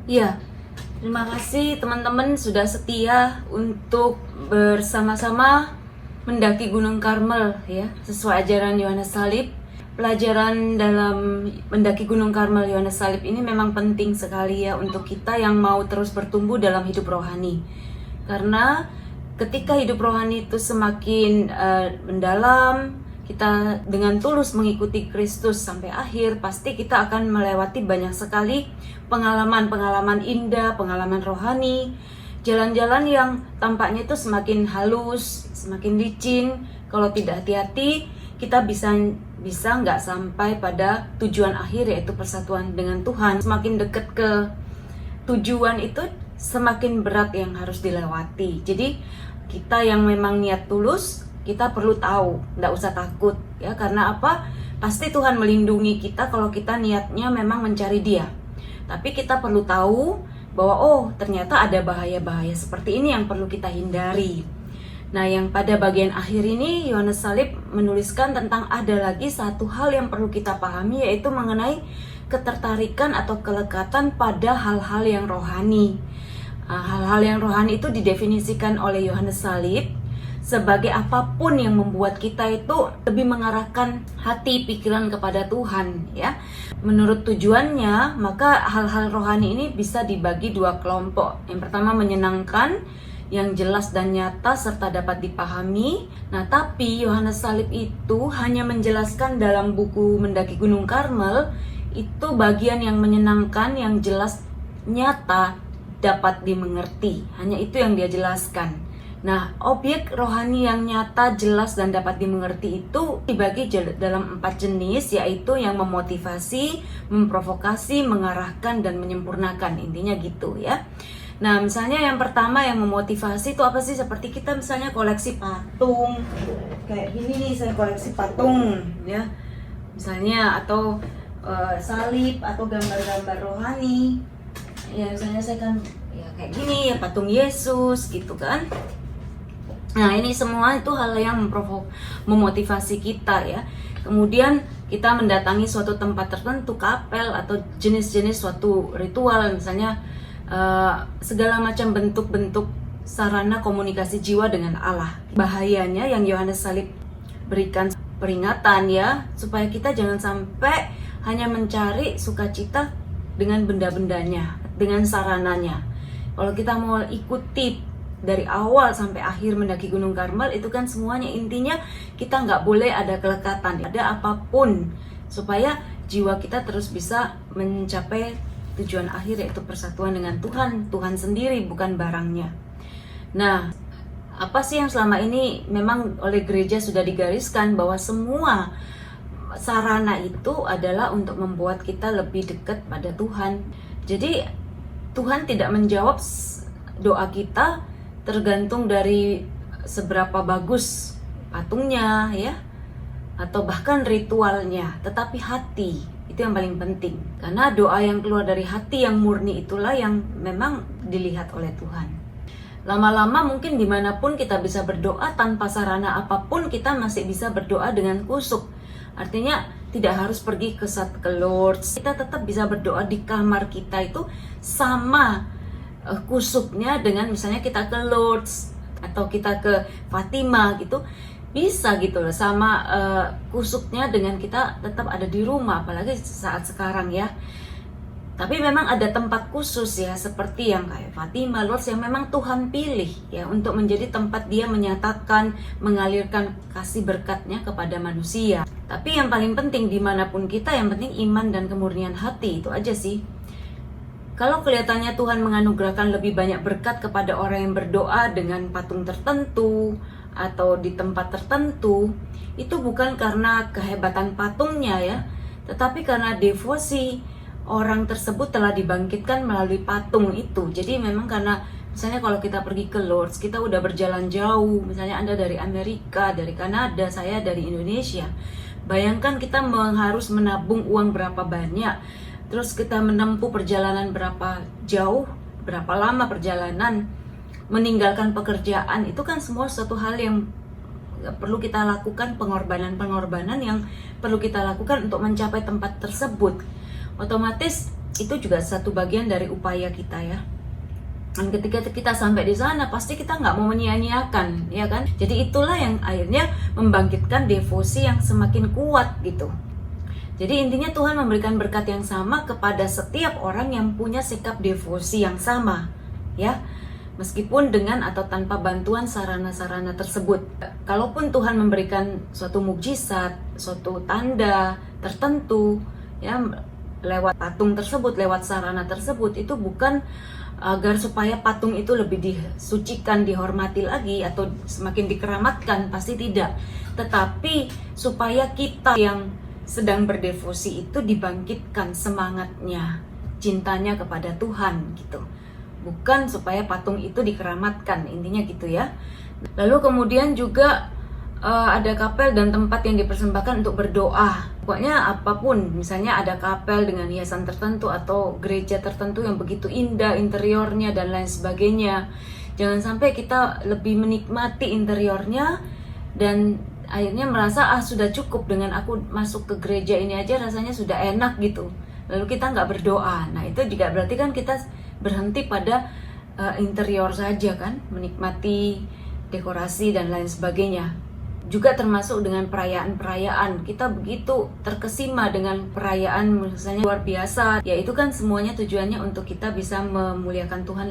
Ya, terima kasih teman-teman sudah setia untuk bersama-sama mendaki Gunung Karmel ya, sesuai ajaran Yohanes Salib. Pelajaran dalam mendaki Gunung Karmel Yohanes Salib ini memang penting sekali ya untuk kita yang mau terus bertumbuh dalam hidup rohani. Karena ketika hidup rohani itu semakin mendalam, kita dengan tulus mengikuti Kristus sampai akhir, pasti kita akan melewati banyak sekali pengalaman-pengalaman indah, pengalaman rohani, jalan-jalan yang tampaknya itu semakin halus, semakin licin. Kalau tidak hati-hati, kita bisa nggak sampai pada tujuan akhir, yaitu persatuan dengan Tuhan. Semakin dekat ke tujuan itu, semakin berat yang harus dilewati. Jadi kita yang memang niat tulus, kita perlu tahu, nggak usah takut ya. Karena apa? Pasti Tuhan melindungi kita kalau kita niatnya memang mencari Dia. Tapi kita perlu tahu bahwa ternyata ada bahaya-bahaya seperti ini yang perlu kita hindari. Nah, yang pada bagian akhir ini Yohanes Salib menuliskan tentang ada lagi satu hal yang perlu kita pahami, yaitu mengenai ketertarikan atau kelekatan pada hal-hal yang rohani. Hal-hal yang rohani itu didefinisikan oleh Yohanes Salib sebagai apapun yang membuat kita itu lebih mengarahkan hati pikiran kepada Tuhan ya. Menurut tujuannya, maka hal-hal rohani ini bisa dibagi dua kelompok. Yang pertama menyenangkan, yang jelas dan nyata serta dapat dipahami. Nah, tapi Yohanes Salib itu hanya menjelaskan dalam buku Mendaki Gunung Karmel itu bagian yang menyenangkan, yang jelas, nyata, dapat dimengerti. Hanya itu yang dia jelaskan. Nah, objek rohani yang nyata, jelas, dan dapat dimengerti itu dibagi dalam 4 jenis, yaitu yang memotivasi, memprovokasi, mengarahkan, dan menyempurnakan. Intinya gitu ya. Nah, misalnya yang pertama yang memotivasi itu apa sih? Seperti kita misalnya koleksi patung. Kayak gini nih, saya koleksi patung ya. Misalnya, atau salib, atau gambar-gambar rohani. Ya, misalnya saya kan ya kayak gini ya, patung Yesus gitu kan. Nah, ini semua itu hal yang memotivasi kita ya. Kemudian kita mendatangi suatu tempat tertentu, kapel, atau jenis-jenis suatu ritual, misalnya segala macam bentuk-bentuk sarana komunikasi jiwa dengan Allah. Bahayanya yang Yohanes Salib berikan peringatan ya, supaya kita jangan sampai hanya mencari sukacita dengan benda-bendanya, dengan sarananya. Kalau kita mau ikuti dari awal sampai akhir mendaki Gunung Karmel, itu kan semuanya intinya kita nggak boleh ada kelekatan, ada apapun, supaya jiwa kita terus bisa mencapai tujuan akhir, yaitu persatuan dengan Tuhan, Tuhan sendiri, bukan barangnya. Nah, apa sih yang selama ini memang oleh gereja sudah digariskan, bahwa semua sarana itu adalah untuk membuat kita lebih dekat pada Tuhan. Jadi Tuhan tidak menjawab doa kita tergantung dari seberapa bagus patungnya ya, atau bahkan ritualnya, tetapi hati itu yang paling penting. Karena doa yang keluar dari hati yang murni itulah yang memang dilihat oleh Tuhan. Lama-lama mungkin dimanapun kita bisa berdoa tanpa sarana apapun, kita masih bisa berdoa dengan kusuk. Artinya tidak harus pergi ke Lourdes, kita tetap bisa berdoa di kamar kita itu sama kusuknya dengan misalnya kita ke Lourdes atau kita ke Fatima gitu, bisa gitu loh, sama kusuknya dengan kita tetap ada di rumah, apalagi saat sekarang ya. Tapi memang ada tempat khusus ya, seperti yang kayak Fatima, Lourdes, yang memang Tuhan pilih ya untuk menjadi tempat Dia menyatakan, mengalirkan kasih berkatnya kepada manusia. Tapi yang paling penting dimanapun kita, yang penting iman dan kemurnian hati, itu aja sih. Kalau kelihatannya Tuhan menganugerahkan lebih banyak berkat kepada orang yang berdoa dengan patung tertentu atau di tempat tertentu, itu bukan karena kehebatan patungnya ya, tetapi karena devosi orang tersebut telah dibangkitkan melalui patung itu. Jadi memang karena misalnya kalau kita pergi ke Lourdes, kita udah berjalan jauh, misalnya Anda dari Amerika, dari Kanada, saya dari Indonesia. Bayangkan kita harus menabung uang berapa banyak, terus kita menempuh perjalanan berapa jauh, berapa lama perjalanan, meninggalkan pekerjaan, itu kan semua suatu hal yang perlu kita lakukan, pengorbanan yang perlu kita lakukan untuk mencapai tempat tersebut. Otomatis itu juga satu bagian dari upaya kita ya. Dan ketika kita sampai di sana, pasti kita nggak mau menyia-nyiakan, ya kan? Jadi itulah yang akhirnya membangkitkan devosi yang semakin kuat gitu. Jadi intinya Tuhan memberikan berkat yang sama kepada setiap orang yang punya sikap devosi yang sama, ya. Meskipun dengan atau tanpa bantuan sarana-sarana tersebut. Kalaupun Tuhan memberikan suatu mukjizat, suatu tanda tertentu, ya, lewat patung tersebut, lewat sarana tersebut, itu bukan agar supaya patung itu lebih disucikan, dihormati lagi, atau semakin dikeramatkan, pasti tidak. Tetapi supaya kita yang sedang berdevosi itu dibangkitkan semangatnya, cintanya kepada Tuhan gitu. Bukan supaya patung itu dikeramatkan, intinya gitu ya. Lalu kemudian juga ada kapel dan tempat yang dipersembahkan untuk berdoa. Pokoknya apapun, misalnya ada kapel dengan hiasan tertentu atau gereja tertentu yang begitu indah interiornya dan lain sebagainya. Jangan sampai kita lebih menikmati interiornya dan akhirnya merasa sudah cukup dengan aku masuk ke gereja ini aja rasanya sudah enak gitu. Lalu kita nggak berdoa. Nah itu juga berarti kan kita berhenti pada interior saja kan, menikmati dekorasi dan lain sebagainya. Juga termasuk dengan perayaan-perayaan, kita begitu terkesima dengan perayaan misalnya luar biasa, ya itu kan semuanya tujuannya untuk kita bisa memuliakan Tuhan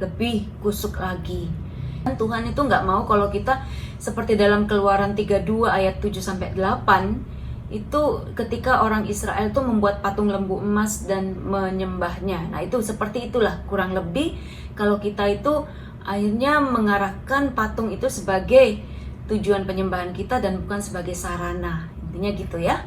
lebih kusuk lagi. Dan Tuhan itu nggak mau kalau kita seperti dalam Keluaran 32 ayat 7-8 itu ketika orang Israel itu membuat patung lembu emas dan menyembahnya. Nah itu seperti itulah kurang lebih kalau kita itu akhirnya mengarahkan patung itu sebagai tujuan penyembahan kita dan bukan sebagai sarana. Intinya gitu ya.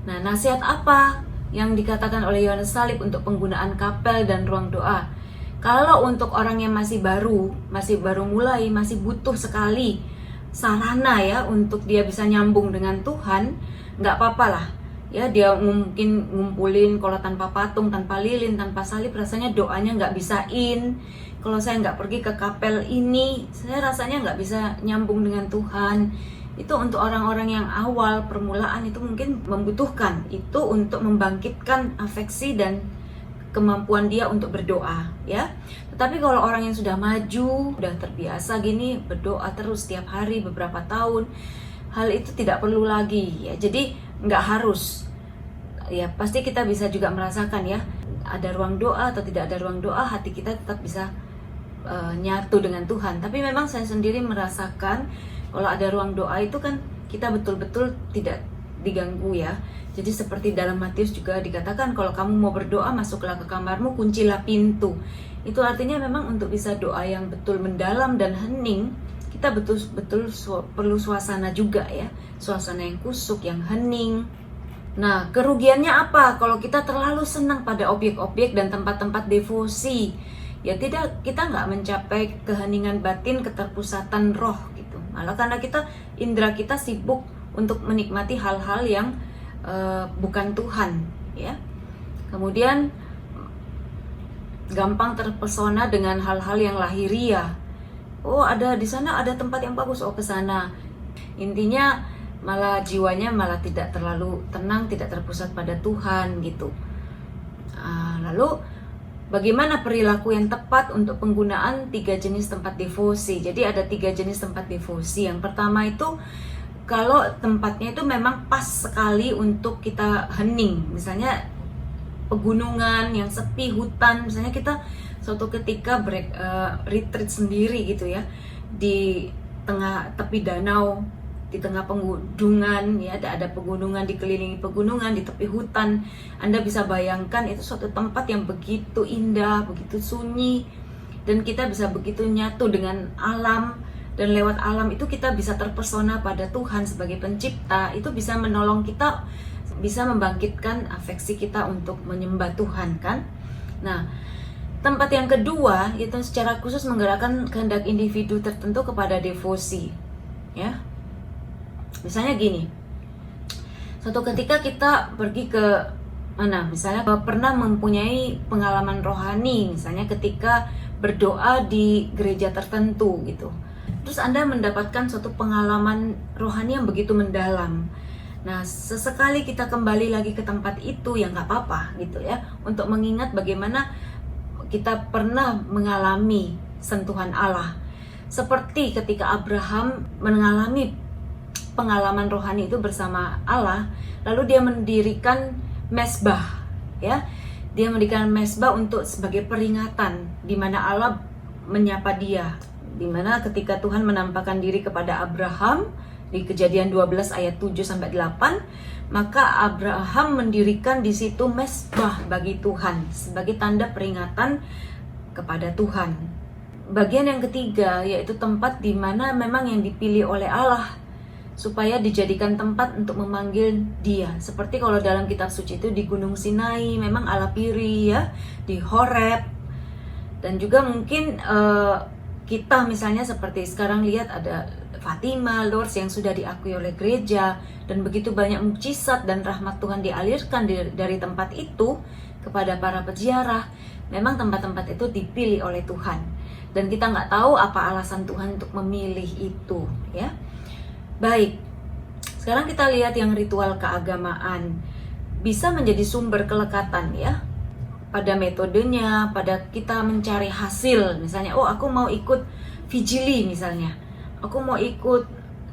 Nah, nasihat apa yang dikatakan oleh Yohanes Salib untuk penggunaan kapel dan ruang doa? Kalau untuk orang yang masih baru mulai, masih butuh sekali sarana ya untuk dia bisa nyambung dengan Tuhan, nggak apa-apa lah. Ya, dia mungkin ngumpulin kalau tanpa patung, tanpa lilin, tanpa salib, rasanya doanya nggak bisain. Kalau saya nggak pergi ke kapel ini, saya rasanya nggak bisa nyambung dengan Tuhan. Itu untuk orang-orang yang awal, permulaan itu mungkin membutuhkan. Itu untuk membangkitkan afeksi dan kemampuan dia untuk berdoa, ya. Tetapi kalau orang yang sudah maju, sudah terbiasa gini, berdoa terus setiap hari beberapa tahun, hal itu tidak perlu lagi, ya. Jadi nggak harus, ya pasti kita bisa juga merasakan ya, ada ruang doa atau tidak ada ruang doa, hati kita tetap bisa nyatu dengan Tuhan. Tapi memang saya sendiri merasakan kalau ada ruang doa itu kan kita betul-betul tidak diganggu ya. Jadi seperti dalam Matius juga dikatakan kalau kamu mau berdoa masuklah ke kamarmu, kuncilah pintu. Itu artinya memang untuk bisa doa yang betul mendalam dan hening, kita betul-betul perlu suasana juga ya. Suasana yang kusuk, yang hening. Nah, kerugiannya apa kalau kita terlalu senang pada objek-objek dan tempat-tempat devosi? Ya tidak, kita nggak mencapai keheningan batin, keterpusatan roh gitu. Malah karena indera kita sibuk untuk menikmati hal-hal yang bukan Tuhan, ya. Kemudian gampang terpesona dengan hal-hal yang lahiriah. Oh, ada di sana ada tempat yang bagus, oh ke sana. Intinya malah jiwanya malah tidak terlalu tenang, tidak terpusat pada Tuhan gitu. Lalu bagaimana perilaku yang tepat untuk penggunaan 3 jenis tempat devosi? Jadi ada 3 jenis tempat devosi. Yang pertama itu kalau tempatnya itu memang pas sekali untuk kita hening. Misalnya pegunungan yang sepi, hutan. Misalnya kita suatu ketika retreat sendiri gitu ya, di tengah tepi danau, di tengah pegunungan ya, ada pegunungan, dikelilingi pegunungan, di tepi hutan. Anda bisa bayangkan itu suatu tempat yang begitu indah, begitu sunyi, dan kita bisa begitu nyatu dengan alam, dan lewat alam itu kita bisa terpesona pada Tuhan sebagai pencipta. Itu bisa menolong kita, bisa membangkitkan afeksi kita untuk menyembah Tuhan kan. Nah, tempat yang kedua itu secara khusus menggerakkan kehendak individu tertentu kepada devosi ya. Misalnya gini, suatu ketika kita pergi ke mana, misalnya pernah mempunyai pengalaman rohani, misalnya ketika berdoa di gereja tertentu gitu. Terus Anda mendapatkan suatu pengalaman rohani yang begitu mendalam. Nah, sesekali kita kembali lagi ke tempat itu ya nggak apa-apa gitu ya, untuk mengingat bagaimana kita pernah mengalami sentuhan Allah. Seperti ketika Abraham mengalami pengalaman rohani itu bersama Allah, lalu dia mendirikan mezbah ya. Dia mendirikan mezbah untuk sebagai peringatan di mana Allah menyapa dia, di mana ketika Tuhan menampakkan diri kepada Abraham di Kejadian 12 ayat 7 sampai 8, maka Abraham mendirikan di situ mezbah bagi Tuhan sebagai tanda peringatan kepada Tuhan. Bagian yang ketiga yaitu tempat di mana memang yang dipilih oleh Allah supaya dijadikan tempat untuk memanggil Dia. Seperti kalau dalam kitab suci itu di Gunung Sinai memang Allah pilih ya, di Horeb. Dan juga mungkin kita misalnya seperti sekarang lihat ada Fatima, Lourdes yang sudah diakui oleh gereja, dan begitu banyak mukjizat dan rahmat Tuhan dialirkan dari tempat itu kepada para peziarah. Memang tempat-tempat itu dipilih oleh Tuhan, dan kita nggak tahu apa alasan Tuhan untuk memilih itu ya. Baik, sekarang kita lihat yang ritual keagamaan bisa menjadi sumber kelekatan ya, pada metodenya, pada kita mencari hasil. Misalnya, oh aku mau ikut vigili misalnya, aku mau ikut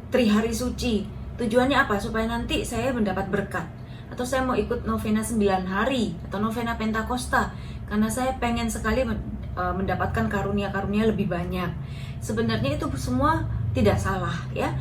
Trihari Suci. Tujuannya apa? Supaya nanti saya mendapat berkat. Atau saya mau ikut novena 9 hari atau novena Pentakosta karena saya pengen sekali mendapatkan karunia-karunia lebih banyak. Sebenarnya itu semua tidak salah ya.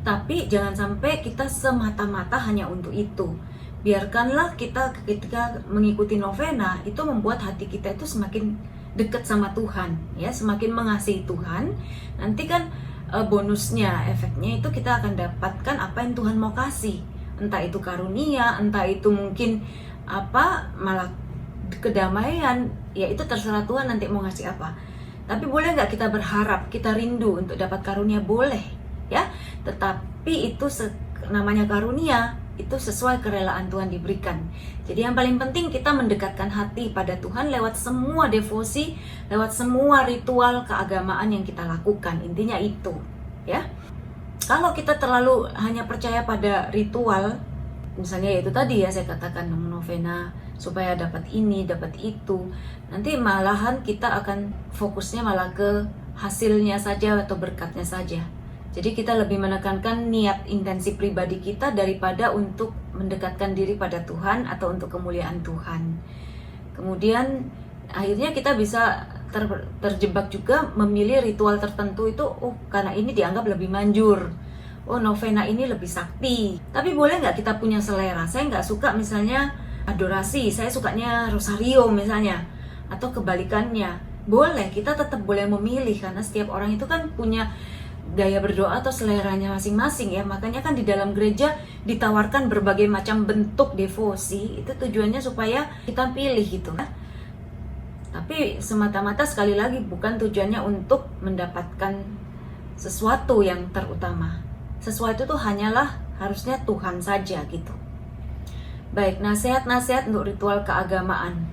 Tapi jangan sampai kita semata-mata hanya untuk itu. Biarkanlah kita ketika mengikuti novena itu membuat hati kita itu semakin dekat sama Tuhan ya, semakin mengasihi Tuhan. Nanti kan bonusnya, efeknya itu kita akan dapatkan apa yang Tuhan mau kasih. Entah itu karunia, entah itu mungkin apa, malah kedamaian, ya itu terserah Tuhan nanti mau ngasih apa. Tapi boleh nggak kita berharap, kita rindu untuk dapat karunia? Boleh ya, tetapi itu namanya karunia, itu sesuai kerelaan Tuhan diberikan. Jadi yang paling penting kita mendekatkan hati pada Tuhan lewat semua devosi, lewat semua ritual keagamaan yang kita lakukan. Intinya itu ya. Kalau kita terlalu hanya percaya pada ritual, misalnya itu tadi ya saya katakan novena supaya dapat ini, dapat itu, nanti malahan kita akan fokusnya malah ke hasilnya saja atau berkatnya saja. Jadi kita lebih menekankan niat intensi pribadi kita daripada untuk mendekatkan diri pada Tuhan atau untuk kemuliaan Tuhan. Kemudian akhirnya kita bisa terjebak juga memilih ritual tertentu itu, oh karena ini dianggap lebih manjur, oh novena ini lebih sakti. Tapi boleh nggak kita punya selera? Saya nggak suka misalnya adorasi, saya sukanya rosario misalnya, atau kebalikannya. Boleh, kita tetap boleh memilih karena setiap orang itu kan punya gaya berdoa atau seleranya masing-masing ya. Makanya kan di dalam gereja ditawarkan berbagai macam bentuk devosi. Itu tujuannya supaya kita pilih gitu ya. Tapi semata-mata sekali lagi bukan tujuannya untuk mendapatkan sesuatu yang terutama. Sesuatu itu hanyalah harusnya Tuhan saja gitu. Baik, nasihat-nasihat untuk ritual keagamaan.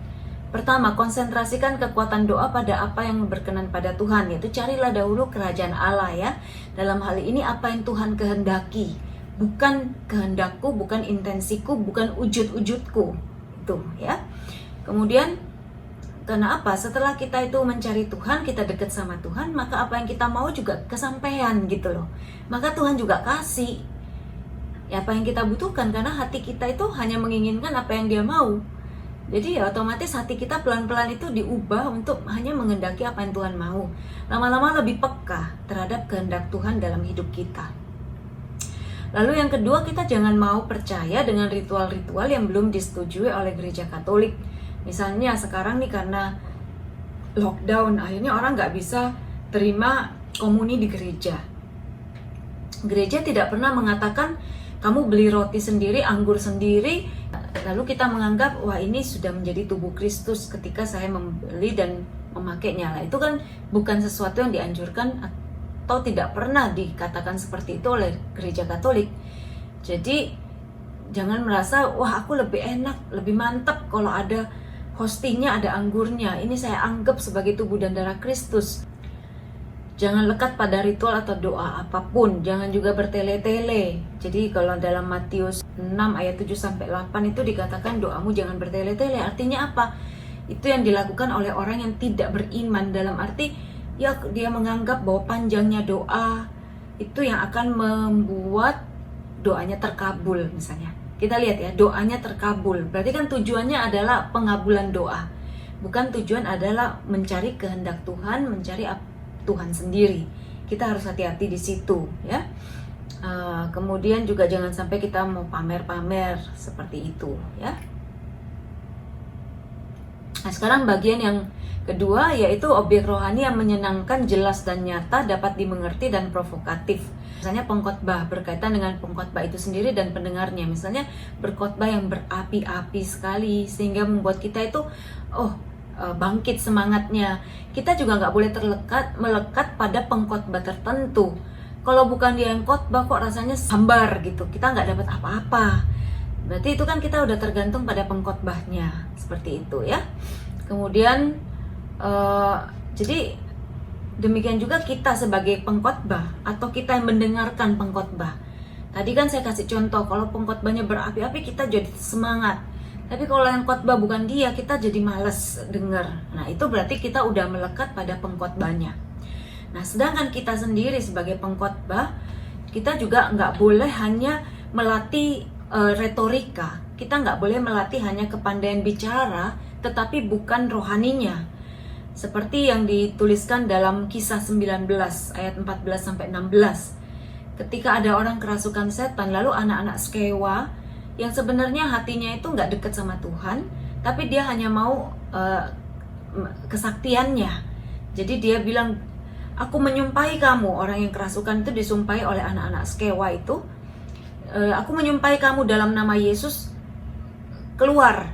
Pertama, konsentrasikan kekuatan doa pada apa yang berkenan pada Tuhan, yaitu carilah dahulu kerajaan Allah ya. Dalam hal ini apa yang Tuhan kehendaki, bukan kehendakku, bukan intensiku, bukan ujud-ujudku itu ya. Kemudian karena apa? Setelah kita itu mencari Tuhan, kita dekat sama Tuhan, maka apa yang kita mau juga kesampaian gitu loh. Maka Tuhan juga kasih ya apa yang kita butuhkan, karena hati kita itu hanya menginginkan apa yang Dia mau. Jadi ya otomatis hati kita pelan-pelan itu diubah untuk hanya menghendaki apa yang Tuhan mau. Lama-lama lebih peka terhadap kehendak Tuhan dalam hidup kita. Lalu yang kedua, kita jangan mau percaya dengan ritual-ritual yang belum disetujui oleh gereja Katolik. Misalnya sekarang nih karena lockdown, akhirnya orang nggak bisa terima komuni di gereja. Gereja tidak pernah mengatakan kamu beli roti sendiri, anggur sendiri, lalu kita menganggap wah ini sudah menjadi tubuh Kristus ketika saya membeli dan memakainya. Lah itu kan bukan sesuatu yang dianjurkan atau tidak pernah dikatakan seperti itu oleh gereja Katolik. Jadi jangan merasa wah aku lebih enak, lebih mantap kalau ada hostinya, ada anggurnya. Ini saya anggap sebagai tubuh dan darah Kristus. Jangan lekat pada ritual atau doa apapun, jangan juga bertele-tele. Jadi kalau dalam Matius 6 ayat 7 sampai 8 itu dikatakan doamu jangan bertele-tele. Artinya apa? Itu yang dilakukan oleh orang yang tidak beriman, dalam arti ya dia menganggap bahwa panjangnya doa itu yang akan membuat doanya terkabul misalnya. Kita lihat ya, doanya terkabul. Berarti kan tujuannya adalah pengabulan doa. Bukan tujuan adalah mencari kehendak Tuhan, mencari Tuhan sendiri. Kita harus hati-hati di situ ya. Kemudian juga jangan sampai kita mau pamer-pamer seperti itu ya. Nah, sekarang bagian yang kedua yaitu objek rohani yang menyenangkan, jelas dan nyata, dapat dimengerti dan provokatif. Misalnya pengkhotbah, berkaitan dengan pengkhotbah itu sendiri dan pendengarnya. Misalnya berkhotbah yang berapi-api sekali sehingga membuat kita itu bangkit semangatnya. Kita juga nggak boleh melekat pada pengkhotbah tertentu. Kalau bukan dia yang khotbah kok rasanya sambar gitu, kita nggak dapat apa-apa. Berarti itu kan kita udah tergantung pada pengkhotbahnya, seperti itu ya. Kemudian jadi demikian juga kita sebagai pengkhotbah atau kita yang mendengarkan pengkhotbah. Tadi kan saya kasih contoh, kalau pengkhotbahnya berapi-api kita jadi semangat. Tapi kalau yang khotbah bukan dia, kita jadi malas dengar. Nah, itu berarti kita udah melekat pada pengkhotbahnya. Nah, sedangkan kita sendiri sebagai pengkhotbah, kita juga nggak boleh hanya melatih retorika. Kita nggak boleh melatih hanya kepandaian bicara, tetapi bukan rohaninya. Seperti yang dituliskan dalam Kisah 19 ayat 14-16. Ketika ada orang kerasukan setan, lalu anak-anak Skewa yang sebenarnya hatinya itu nggak dekat sama Tuhan, tapi dia hanya mau kesaktiannya. Jadi dia bilang, aku menyumpahi kamu. Orang yang kerasukan itu disumpahi oleh anak-anak Skewa itu, aku menyumpahi kamu dalam nama Yesus, keluar.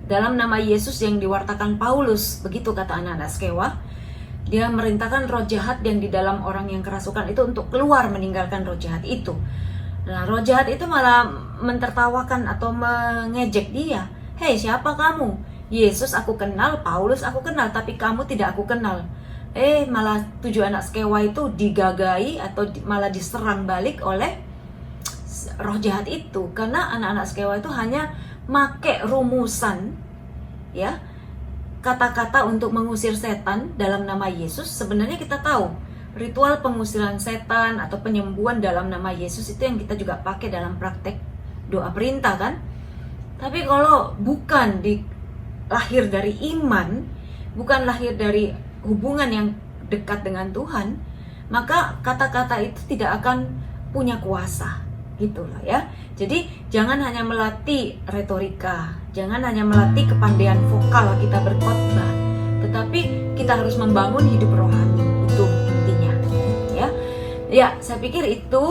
Dalam nama Yesus yang diwartakan Paulus, begitu kata anak-anak Skewa. Dia merintahkan roh jahat yang di dalam orang yang kerasukan itu untuk keluar meninggalkan roh jahat itu. Nah, roh jahat itu malah mentertawakan atau mengejek dia. Hei, siapa kamu? Yesus aku kenal, Paulus aku kenal, tapi kamu tidak aku kenal. Malah 7 anak Skewa itu digagai atau malah diserang balik oleh roh jahat itu. Karena anak-anak Skewa itu hanya make rumusan ya, kata-kata untuk mengusir setan dalam nama Yesus. Sebenarnya kita tahu ritual pengusiran setan atau penyembuhan dalam nama Yesus itu yang kita juga pakai dalam praktek doa perintah kan. Tapi kalau bukan lahir dari iman, bukan lahir dari hubungan yang dekat dengan Tuhan, maka kata-kata itu tidak akan punya kuasa gitu loh ya. Jadi jangan hanya melatih retorika, jangan hanya melatih kepandaian vokal kita berkhotbah, tetapi kita harus membangun hidup rohani, itu intinya ya. Ya, saya pikir itu